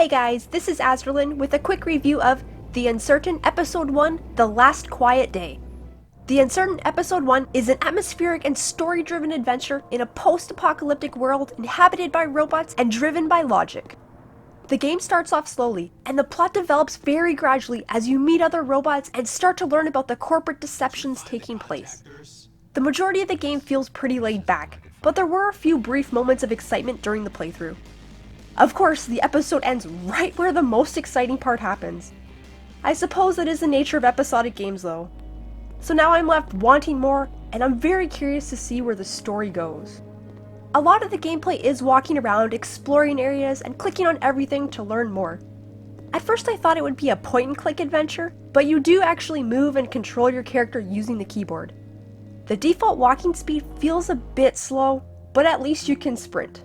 Hey guys, this is Azralin with a quick review of The Uncertain Episode 1, The Last Quiet Day. The Uncertain Episode 1 is an atmospheric and story-driven adventure in a post-apocalyptic world inhabited by robots and driven by logic. The game starts off slowly, and the plot develops very gradually as you meet other robots and start to learn about the corporate deceptions taking place. The majority of the game feels pretty laid back, but there were a few brief moments of excitement during the playthrough. Of course, the episode ends right where the most exciting part happens. I suppose that is the nature of episodic games though. So now I'm left wanting more, and I'm very curious to see where the story goes. A lot of the gameplay is walking around, exploring areas, and clicking on everything to learn more. At first I thought it would be a point-and-click adventure, but you do actually move and control your character using the keyboard. The default walking speed feels a bit slow, but at least you can sprint.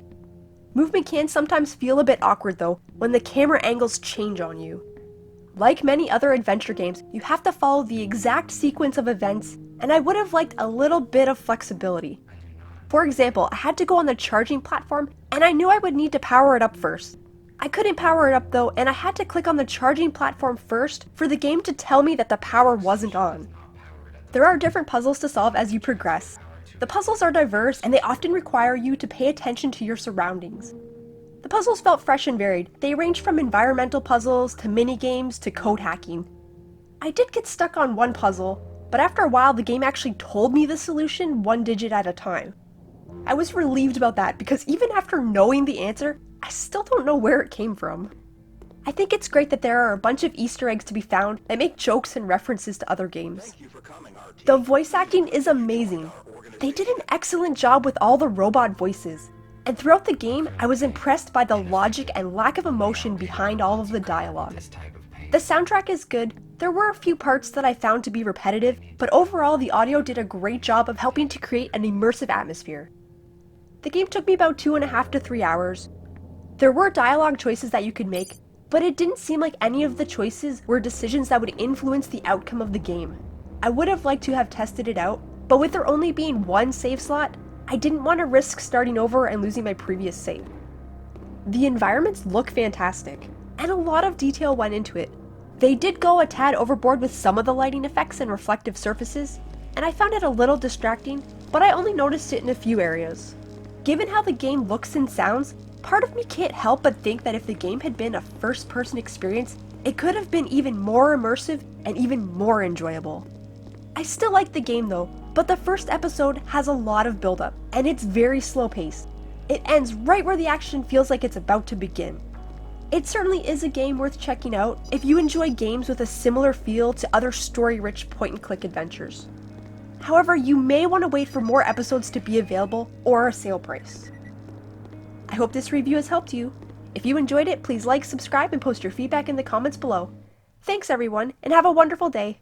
Movement can sometimes feel a bit awkward though, when the camera angles change on you. Like many other adventure games, you have to follow the exact sequence of events, and I would have liked a little bit of flexibility. For example, I had to go on the charging platform, and I knew I would need to power it up first. I couldn't power it up though, and I had to click on the charging platform first for the game to tell me that the power wasn't on. There are different puzzles to solve as you progress. The puzzles are diverse, and they often require you to pay attention to your surroundings. The puzzles felt fresh and varied. They ranged from environmental puzzles to mini-games to code hacking. I did get stuck on one puzzle, but after a while the game actually told me the solution one digit at a time. I was relieved about that because even after knowing the answer, I still don't know where it came from. I think it's great that there are a bunch of Easter eggs to be found that make jokes and references to other games. The voice acting is amazing. They did an excellent job with all the robot voices, and throughout the game, I was impressed by the logic and lack of emotion behind all of the dialogue. The soundtrack is good. There were a few parts that I found to be repetitive, but overall the audio did a great job of helping to create an immersive atmosphere. The game took me about 2.5 to 3 hours. There were dialogue choices that you could make, but it didn't seem like any of the choices were decisions that would influence the outcome of the game. I would have liked to have tested it out, but with there only being one save slot, I didn't want to risk starting over and losing my previous save. The environments look fantastic, and a lot of detail went into it. They did go a tad overboard with some of the lighting effects and reflective surfaces, and I found it a little distracting, but I only noticed it in a few areas. Given how the game looks and sounds, part of me can't help but think that if the game had been a first-person experience, it could have been even more immersive and even more enjoyable. I still like the game though, but the first episode has a lot of build-up, and it's very slow-paced. It ends right where the action feels like it's about to begin. It certainly is a game worth checking out if you enjoy games with a similar feel to other story-rich point-and-click adventures. However, you may want to wait for more episodes to be available or a sale price. I hope this review has helped you. If you enjoyed it, please like, subscribe, and post your feedback in the comments below. Thanks everyone, and have a wonderful day.